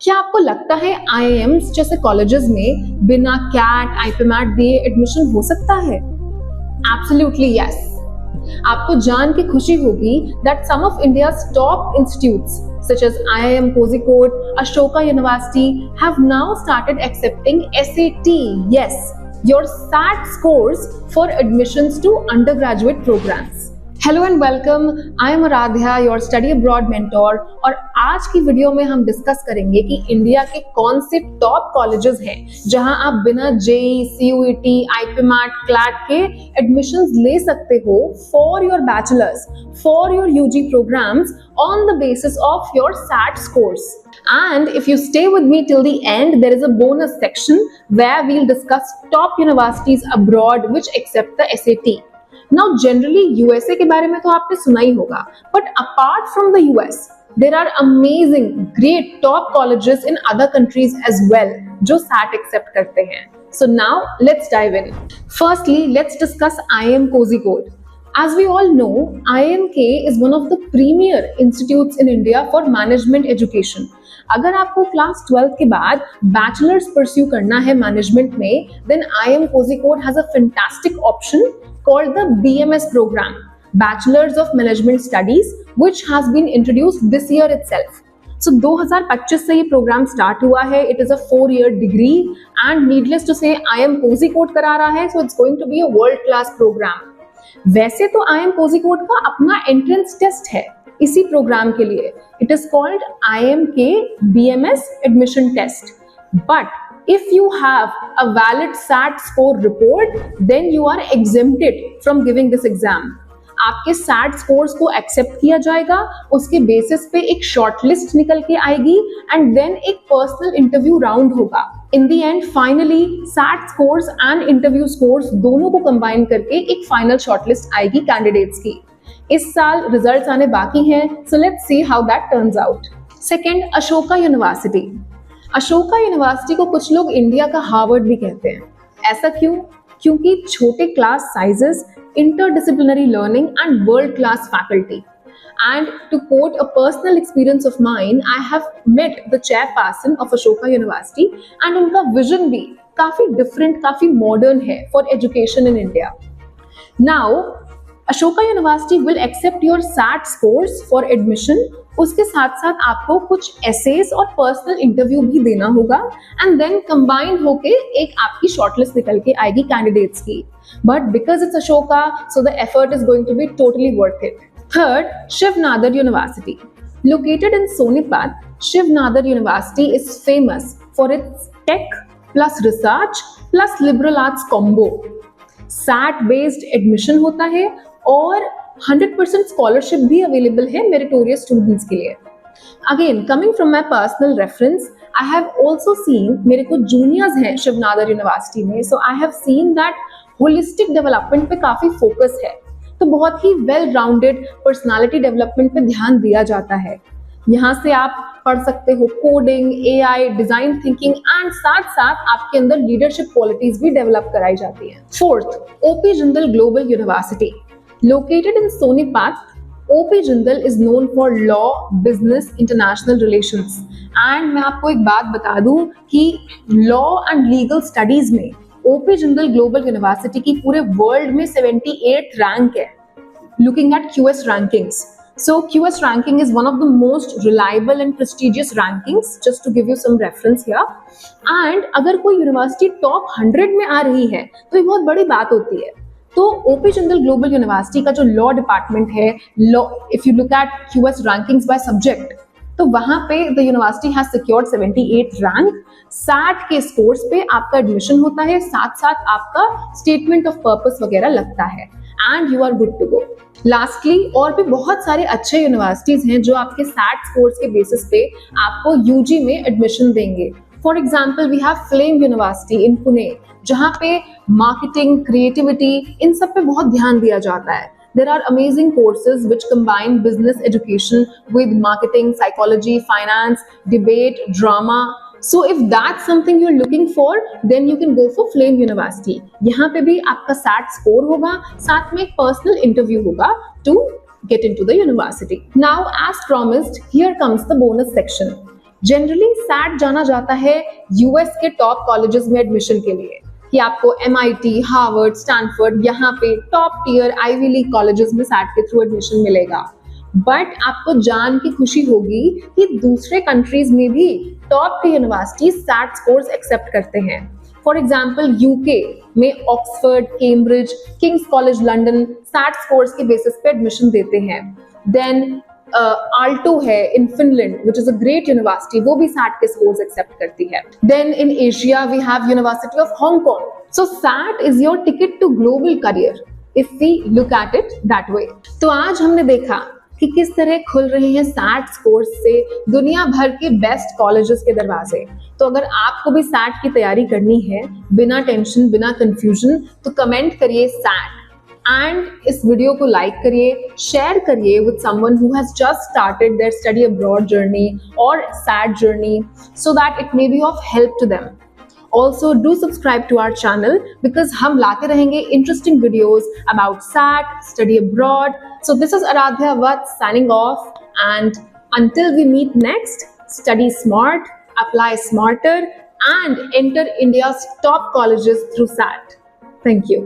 क्या आपको लगता है IIMs जैसे कॉलेजेस में बिना कैट आईपीमैट दिए एडमिशन हो सकता है? Absolutely yes. आपको जान के खुशी होगी that some of India's top institutes such as IIM Kozhikode, Ashoka University have now started accepting SAT, yes, your SAT scores for admissions to undergraduate programs. Hello and welcome, I am Aaradhya, your study abroad mentor. और आज की video में हम discuss करेंगे कि India के कौन से टॉप कॉलेजेस हैं जहां आप बिना जेई, सीयूईटी, आईपीमैट, क्लैट के एडमिशंस ले सकते हो for your bachelor's, for your UG programs on the basis of your SAT scores. And if you stay with me till the end, there is a bonus section where we'll discuss top universities abroad which accept the SAT. Now generally USA के बारे में तो आपने सुना ही होगा, but apart from the US there are amazing great top colleges in other countries as well जो SAT accept करते हैं. So now let's dive in. Firstly, let's discuss IIM Kozhikode. As we all know, IIMK is one of the premier institutes in India for management education. अगर आपको class 12 के बाद bachelors pursue करना है management में, then IIM Kozhikode has a fantastic option called the BMS program, Bachelors of Management Studies, which has been introduced this year itself. So 2025 से ये programme start हुआ है. It is a 4-year degree and needless to say IIM Kozhikode करा रहा है, so it's going to be a world class program. वैसे तो IIM Kozhikode का अपना एंट्रेंस टेस्ट है इसी प्रोग्राम के लिए. It is called IIMK BMS admission test. But if you have a valid SAT score report, then you are exempted from giving this exam. आपके SAT scores को accept किया जाएगा, उसके बेसिस पे एक शॉर्टलिस्ट निकल के आएगी एंड देन एक पर्सनल इंटरव्यू राउंड होगा. In the end finally SAT scores and interview scores दोनों को कंबाइन करके एक फाइनल शॉर्टलिस्ट आएगी कैंडिडेट्स की. इस साल रिजल्ट्स आने बाकी हैं, so let's see how that turns out. Second, Ashoka university. Ashoka university को कुछ लोग इंडिया का हार्वर्ड भी कहते हैं. ऐसा क्यों? क्योंकि छोटे class sizes, interdisciplinary learning and world class faculty. And to quote a personal experience of mine, I have met the chairperson of Ashoka University and उनका vision भी काफी different, काफी modern है for education in India. Now, Ashoka University will accept your SAT scores for admission. उसके साथ साथ आपको कुछ essays और personal interview भी देना होगा and then combine होके एक आपकी shortlist निकल के आएगी candidates की. But because it's Ashoka, so the effort is going to be totally worth it. Third, Shiv Nadar University. Located in Sonipat, Shiv Nadar University is famous for its tech plus research plus liberal arts combo. SAT based admission होता है और 100% scholarship भी available है meritorious students के लिए. Again, coming from my personal reference, I have also seen, मेरे कुछ juniors हैं शिव नादर यूनिवर्सिटी में, so I have seen that holistic development पे काफी फोकस है. तो बहुत ही वेल राउंडेड पर्सनालिटी डेवलपमेंट पे ध्यान दिया जाता है. यहाँ से आप पढ़ सकते हो coding, AI, design thinking and साथ साथ आपके अंदर लीडरशिप क्वालिटीज भी डेवलप कराई जाती हैं. Fourth, OP Jindal global university. Located in Sonipat, OP Jindal is known for law, business, international relations. And मैं आपको एक बात बता दूं कि लॉ एंड लीगल स्टडीज में OP जिंदल ग्लोबल यूनिवर्सिटी की पूरे वर्ल्ड में 78th रैंक है. Looking at QS rankings. So QS ranking is one of the most reliable and prestigious rankings, just to give you some reference here. And अगर कोई university top 100 में आ रही है तो ये बहुत बड़ी बात होती है. तो OP जिंदल ग्लोबल यूनिवर्सिटी का जो लॉ डिपार्टमेंट है, law, if you look at QS rankings by subject, तो वहां पे the university has secured 78th rank. SAT के स्कोर्स पे आपका एडमिशन होता है, साथ साथ आपका स्टेटमेंट ऑफ पर्पस वगैरह लगता है and you are good to go. Lastly, और भी बहुत सारे अच्छे यूनिवर्सिटीज हैं जो आपके SAT स्कोर्स के बेसिस पे आपको UG में एडमिशन देंगे. For example, we have Flame University in Pune, जहाँ पे मार्केटिंग, क्रिएटिविटी, इन सब पे बहुत ध्यान दिया जाता है. There are amazing courses which combine business education with marketing, psychology, finance, debate, drama. So if that's something you're looking for, then you can go for Flame University. यहाँ पे भी आपका SAT score होगा, साथ में एक personal interview होगा to get into the university. Now, as promised, here comes the bonus section. Generally SAT जाना जाता है यूएस के टॉप कॉलेजेस में एडमिशन के लिए कि आपको एमआईटी, हार्वर्ड, स्टैनफोर्ड, यहाँ पे top tier Ivy League colleges में सैट के थ्रू एडमिशन मिलेगा। बट आपको जान की खुशी होगी कि दूसरे कंट्रीज में भी top tier university SAT scores accept करते हैं। फॉर एग्जाम्पल यूके में Oxford, Cambridge, King's college London SAT scores के बेसिस पे एडमिशन देते हैं। देन आल्टो है in Finland which is a great university, वो भी सैट के स्कोर्स एक्सेप्ट करती है। Then in Asia we have university of Hong Kong. So SAT is your ticket to global career if we look at it that वे। तो आज हमने देखा कि किस तरह खुल रहे हैं सैट स्कोर्स से दुनिया भर के बेस्ट कॉलेजेस के दरवाजे। तो अगर आपको भी सैट की तैयारी करनी है बिना टेंशन, बिना कंफ्यूजन, तो कमेंट करिए सैट एंड इस वीडियो को लाइक करिए, शेयर करिए with someone who has just started their study abroad journey और SAT journey so that it may be of help to them. Also do subscribe to our channel because हम लाते रहेंगे interesting videos about SAT, study abroad. So this is Aradhya Vats signing off, and until we meet next, study smart, apply smarter and enter India's top colleges through SAT. Thank you.